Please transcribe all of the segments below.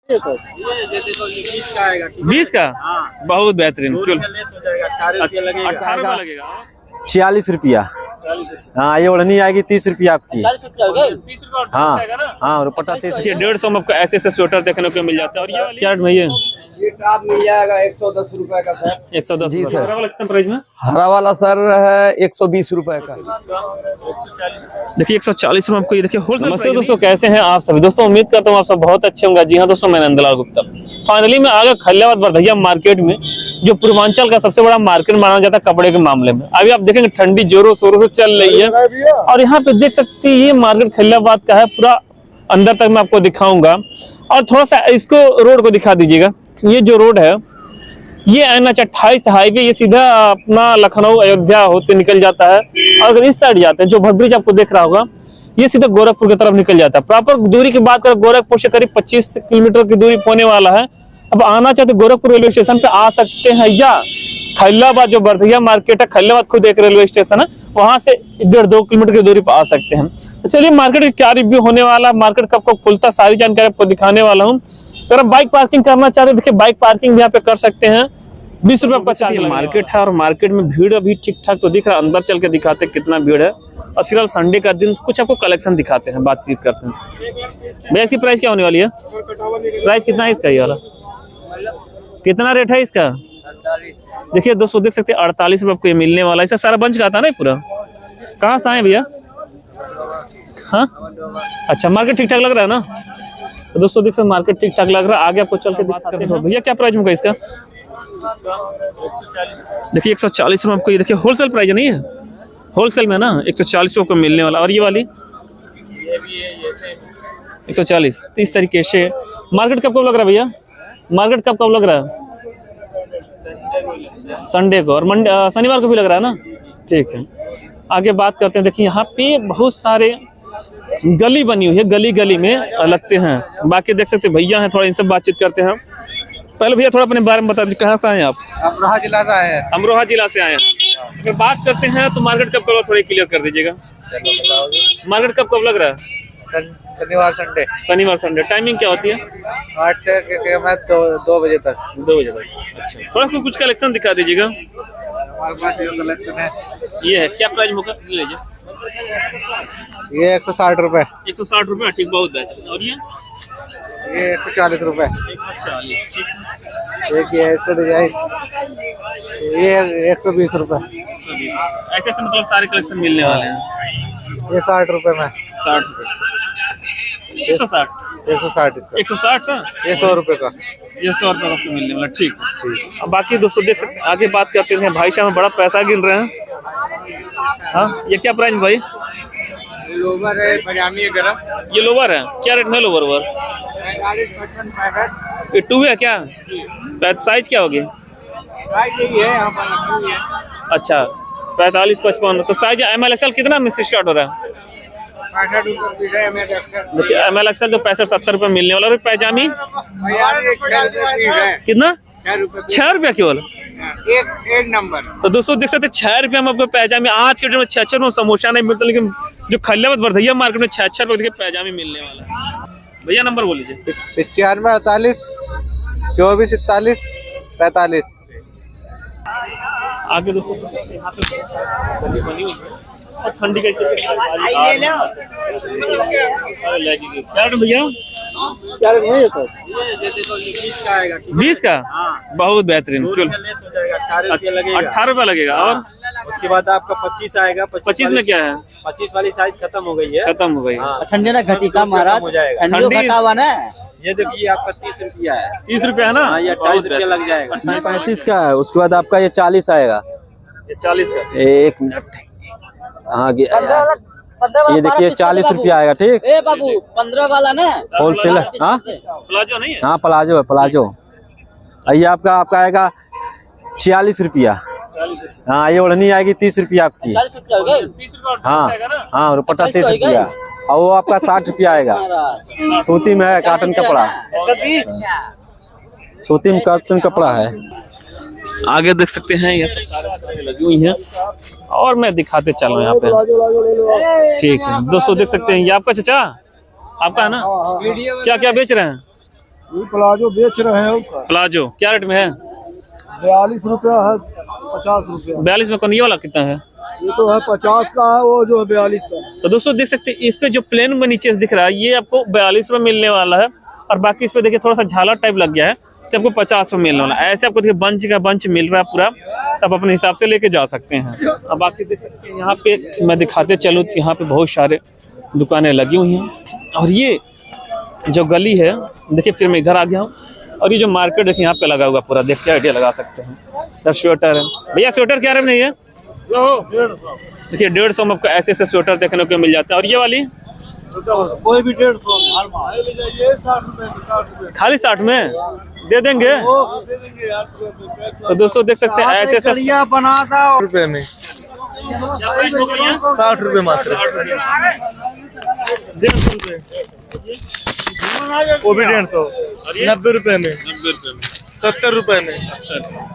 20 का आएगा। 20 का? हाँ। बहुत बेहतरीन। 18 लगेगा। 46 रुपया। हाँ, ये ओढ़नी आएगी 30 रुपया आपकी। 30 रुपया। हाँ, दुपट्टा 30। 150 में आपको ऐसे ऐसे स्वेटर देखने को मिल जाता है। और ये वाली क्या भैया? ये टॉप मिल जाएगा 110 रुपए का सर। 110 जी सर। हरा वाला कितना प्राइस में? हरा वाला सर है 120 रुपए का। देखिए 140 में आपको ये देखिए होलसेल। नमस्ते दोस्तों, कैसे हैं आप सभी दोस्तों? उम्मीद करता हूँ आप सब बहुत अच्छे होंगे। जी हाँ दोस्तों, मैं नंदलाल गुप्ता। फाइनली मैं आ गया खलियाबाद बरधैया मार्केट में, जो पूर्वांचल का सबसे बड़ा मार्केट माना जाता है कपड़े के मामले में। अभी आप देखेंगे ठंडी जोरों शोरों से चल रही है और यहाँ पे देख सकते हैं ये मार्केट खलियाबाद का है। पूरा अंदर तक मैं आपको दिखाऊंगा और थोड़ा सा इसको रोड को दिखा दीजिएगा। ये जो रोड है ये NH-28 हाईवे, ये सीधा अपना लखनऊ अयोध्या होते निकल जाता है। और अगर इस साइड जाते हैं, जो भटब्रिज आपको देख रहा होगा, ये सीधा गोरखपुर की तरफ निकल जाता है। प्रॉपर दूरी की बात करें, गोरखपुर से करीब 25 किलोमीटर की दूरी होने वाला है। अब आना चाहते गोरखपुर रेलवे स्टेशन पे आ सकते हैं, या खलियाबाद जो बरधैया मार्केट है, खलियाबाद खुद एक रेलवे स्टेशन है, वहां से 1.5-2 किलोमीटर की दूरी पर आ सकते हैं। तो चलिए मार्केट का क्या रिव्यू होने वाला, मार्केट कब कब खुलता, सारी जानकारी आपको दिखाने वाला हूँ। अगर आप बाइक पार्किंग करना चाहते हैं, देखिए बाइक पार्किंग भी यहाँ पे कर सकते हैं। 20 रुपये 50 मार्केट है और मार्केट में भीड़ अभी ठीक ठाक तो दिख रहा है। अंदर चल के दिखाते हैं कितना भीड़ है। और फिलहाल संडे का दिन, कुछ आपको कलेक्शन दिखाते हैं, बातचीत करते हैं। भैया इसकी प्राइस क्या होने वाली है? प्राइस कितना है इसका? ये वाला कितना रेट है इसका? देखिए दोस्तों, देख सकते हैं 48 रुपये आपको ये मिलने वाला है। इसका सारा बंच का आता है ना पूरा। कहाँ से आए भैया? हाँ अच्छा, मार्केट ठीक ठाक लग रहा है ना? तो दोस्तों देख सकते मार्केट ठीक ठाक लग रहा है। आगे आपको चल के बात करते हैं। भैया क्या प्राइस होगा इसका? देखिए 140 में आपको ये देखिए होलसेल प्राइस नहीं है, होलसेल में ना 140 रुपये को मिलने वाला। और ये वाली 140। तो इस तरीके से मार्केट कब लग रहा है भैया? मार्केट कब लग रहा है? संडे को और मंडे शनिवार को भी लग रहा है ना? ठीक है, आगे बात करते हैं। देखिए यहाँ पे बहुत सारे गली बनी हुई है, गली गली में लगते हैं। बाकी देख सकते भैया हैं, थोड़ा इनसे बातचीत करते हैं। पहले भैया थोड़ा अपने बारे में बता दीजिए, कहाँ से आए आप? अमरोहा जिला से आए हैं। अमरोहा जिला से आए हैं। अगर बात करते हैं तो मार्केट कब थोड़ी क्लियर कर दीजिएगा। मार्केट कब लग रहा है? शनिवार संडे। शनिवार संडे। टाइमिंग क्या होती है? 8 से 2 बजे तक। 2 बजे तक। अच्छा, थोड़ा कुछ कलेक्शन दिखा दीजिएगा। हमारे पास जो कलेक्शन है ये है, क्या प्राइस होगा? लीजिए। ये 160 रुपए। 160 रुपये, ठीक, बहुत बेहतर। और ये 140 रुपए। 140, ठीक। एक ये ऐसे डिजाइन, ये 120 रुपए। ऐसे मतलब सारे कलेक्शन मिलने वाले हैं। ये 60 रुपए में। 60 रुपये। 160 160 इसका। 160 का? ये 100 रुपए का। ये 100 रुपये आपको मिलने वाला, ठीक। अब बाकी दोस्तों देख सकते हैं, आगे बात करते हैं। भाई साहब बड़ा पैसा गिन रहे हैं। हाँ, ये क्या प्राइस भाई? लोवर है, पजामी है गरम। ये लोवर है, क्या रेट में लोवर? 45 ये 2 है क्या? साइज क्या होगी? अच्छा, 45-55। तो साइज ML XL कितना में से स्टार्ट हो रहा है? देखिए ML XL तो 65-70 रुपये मिलने वाला। और पैजामी कितना? 6 रुपया केवल। एक नंबर। तो दोस्तों देख सकते हैं 6 रुपये में आपको पैजामी। आज के डेट में 6 रुपये समोसा नहीं मिलता, लेकिन जो खलियाबाद बरधैया मार्केट में 6 रुपये के पैजामी मिलने वाला है। भैया नंबर बोल लीजिए। 95 48 24 41 45। आगे दोस्तों यहाँ पे बनी हुई है और ठंडी कैसे क्या भैया? क्या रेट है ये सर? 20 का आएगा। 20 का? बहुत बेहतरीन। 18 रुपया लगेगा। और उसके बाद आपका 25 आएगा। 25 में क्या है? 25 वाली साइज खत्म हो गई है। खत्म हो गई। ठंडे ना घटी का महाराज, हो जाएगा। ठंडी घटा हुआ ना। ये देखिए आपका 30 रुपया है। 30 रुपया है ना? ये 28 रुपया लग जाएगा। 35 का है। उसके बाद आपका ये 40 आएगा। ये 40 का। 1 मिनट। हाँ, ये देखिए 40 रुपया आएगा, ठीक। ए बाबू 15 वाला ना होलसेल। हाँ प्लाजो नहीं है? हाँ, प्लाजो है, प्लाजो। ये आपका आएगा 46 रुपया। हाँ, ये ओढ़नी आएगी 30 रुपया आपकी। 40 रुपया हो गए। 30 रुपया हाँ हाँ, दुपट्टा 30 रुपया। और वो आपका 60 रुपया आएगा। सूती में है, कॉटन कपड़ा। सूती में कॉटन कपड़ा है। आगे देख सकते हैं ये सब सारे लगी हुई हैं और मैं दिखाते चल रहा हूँ यहाँ पे। ठीक है दोस्तों, देख सकते हैं ये आपका चाचा, आपका है ना? क्या क्या बेच रहे हैं? ये प्लाजो बेच रहे हैं उसका प्लाजो क्या रेट में है? 42 रुपया है, 50 रुपया। 42 में कौन, ये वाला कितना है? ये तो है 50 का है, वो जो है 42 का। तो दोस्तों देख सकते हैं इस पे जो प्लेन में नीचे से दिख रहा है ये आपको 42 में मिलने वाला है, और बाकी इस पे देखिए थोड़ा सा झालर टाइप लग गया है तो आपको 50 में मिलने वाला है। ऐसे आपको देखिए बंच का बंच मिल रहा है पूरा, तब अपने हिसाब से लेके जा सकते हैं। अब बाकी देख सकते हैं यहाँ पे मैं दिखाते चलूँ तो यहाँ पे बहुत सारे दुकानें लगी हुई हैं, और ये जो गली है देखिए फिर मैं इधर आ गया हूँ, और ये जो मार्केट देखिए यहाँ पे लगा हुआ पूरा, देख के आइडिया लगा सकते हैं। इधर स्वेटर है भैया, स्वेटर क्या रेट नहीं है? देखिए 150 में आपको ऐसे ऐसे स्वेटर देखने को मिल जाता है। और ये वाली कोई भी 150 खाली 60 में दे देंगे। तो दोस्तों देख सकते हैं ऐसे ऐसे बना था रुपए में, 60 रुपए मात्र। 150 रुपए, वो भी 150, 90 रुपए में, 70 रुपए में,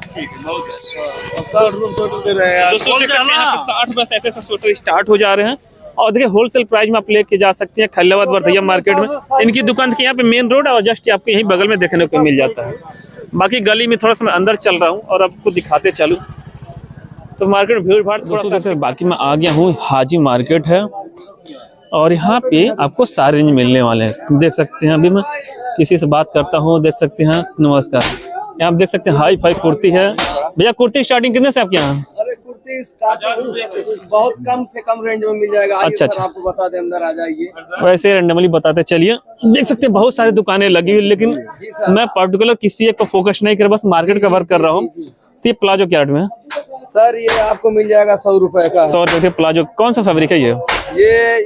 ठीक है बहुत है। 60 रुपए दे रहे हैं यार। दोस्तों देख सकते हैं यहाँ पे 60 रुपए से ऐसे ऐसे स्वेटर स्टार्ट हो जा रहे हैं, और देखिए होलसेल प्राइस में आप लेके जा सकते हैं खलियाबाद वर्धैया मार्केट में। इनकी दुकान देखिए यहाँ पे मेन रोड और जस्ट आपके यहीं बगल में देखने को मिल जाता है। बाकी गली में थोड़ा सा मैं अंदर चल रहा हूँ और आपको दिखाते चलूँ तो मार्केट भीड़ भाड़ थोड़ा सा। बाकी मैं आ गया हूँ, हाजी मार्केट है और यहाँ पे आपको सारे रेंज मिलने वाले हैं। देख सकते हैं अभी मैं किसी से बात करता हूँ, देख सकते हैं। नमस्कार, यहाँ आप देख सकते हैं हाई फाई कुर्ती है। भैया कुर्ती स्टार्टिंग कितने से आपके यहाँ? अरे कुर्ती स्टार्टिंग बहुत कम से कम रेंज में मिल जाएगा। अच्छा अच्छा, आपको बता दें, अंदर आ जाइए। वैसे रैंडमली बताते चलिए। देख सकते हैं बहुत सारी दुकानें लगी हुई, लेकिन मैं पर्टिकुलर किसी एक को फोकस नहीं कर, बस मार्केट कवर कर रहा हूँ। तो ये प्लाजो क्या रेट में है सर? ये आपको मिल जाएगा 100 रुपए का। 100 रुपए प्लाजो। कौन सा फैब्रिक है ये? ये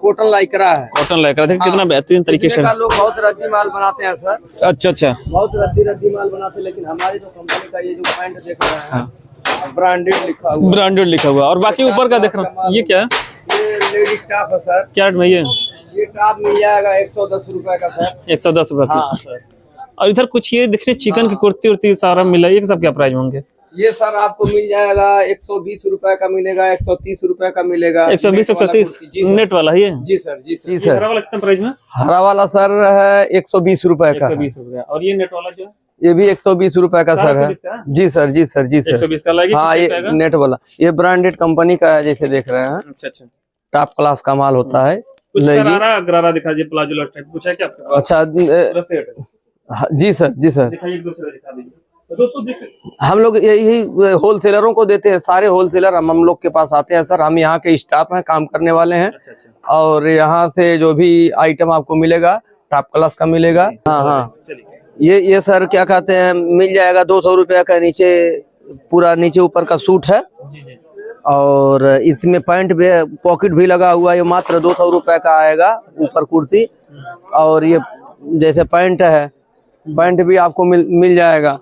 कॉटन लाइक्रा है। Cotton Lycra. देखिए कितना बेहतरीन तरीके से। लोग बहुत रद्दी माल बनाते हैं सर। अच्छा अच्छा, बहुत रद्दी माल बनाते हैं, लेकिन हमारी जो कंपनी का ये जो पैंट देख रहे हैं ब्रांडेड लिखा हुआ, ब्रांडेड लिखा हुआ। और बाकी ऊपर का देख रहा हूँ, ये क्या है? ये लेडीज टॉप है सर। क्या रेट में ये? ये टॉप मिल जाएगा 110 रुपए का सर। 110 रुपए हाँ की। सर। और इधर कुछ ये दिख रही चिकन की कुर्ती उर्ती सारा मिला, ये सब क्या प्राइस होंगे? ये सर आपको मिल जाएगा 120 रुपए का मिलेगा, 130 रुपए का मिलेगा। 120 130 नेट वाला है ये? जी सर, जी सर, जी ये सर। हरा वाला कितना प्राइस में? हरा वाला सर है 120 रुपए का। 120 रुपए। और ये नेट वाला जो है? ये भी 120 रुपए का सर है। 120 का? जी सर, जी सर, जी सर। 120 का लगे। हाँ, ये नेट वाला ये ब्रांडेड कंपनी का है, जैसे देख रहे हैं। अच्छा अच्छा, टॉप क्लास का माल होता है। कुछ गरारा गरारा दिखा दीजिए, प्लाजो लाइट टाइप कुछ है क्या आपके पास? अच्छा जी सर, जी सर। दिखाइए, एक दूसरा दिखा दीजिए। तो दोस्तों देख हम लोग यही होलसेलरों को देते हैं, सारे होलसेलर हम लोग के पास आते हैं सर। हम यहाँ के स्टाफ हैं, काम करने वाले हैं। अच्छा अच्छा, और यहाँ से जो भी आइटम आपको मिलेगा टॉप क्लास का मिलेगा। हाँ हाँ, चलिए। ये सर क्या कहते हैं, मिल जाएगा 200 रुपया का, नीचे पूरा नीचे ऊपर का सूट है। जी जी। और इसमें पैंट भी, पॉकेट भी लगा हुआ है। ये मात्र 200 रुपए का आएगा, ऊपर कुर्सी। और ये जैसे पैंट है, पैंट भी आपको मिल जाएगा।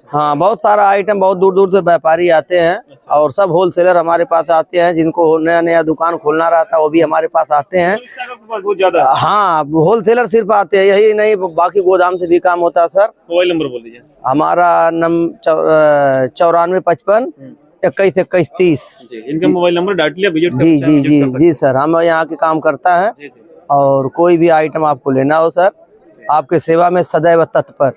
हाँ, बहुत सारा आइटम, बहुत दूर दूर से व्यापारी आते हैं और सब होलसेलर हमारे पास आते हैं। जिनको नया नया दुकान खोलना रहता है वो भी हमारे पास आते हैं। बहुत ज्यादा। हाँ, होलसेलर सिर्फ आते हैं, यही नहीं बाकी गोदाम से भी काम होता है सर। मोबाइल नंबर बोल दीजिए। हमारा 9455 21 21 30। इनका मोबाइल नंबर डायरेक्टली विजिट जी जी जी जी सर, हम यहाँ के काम करता है। और कोई भी आइटम आपको लेना हो सर, आपके सेवा में सदैव तत्पर।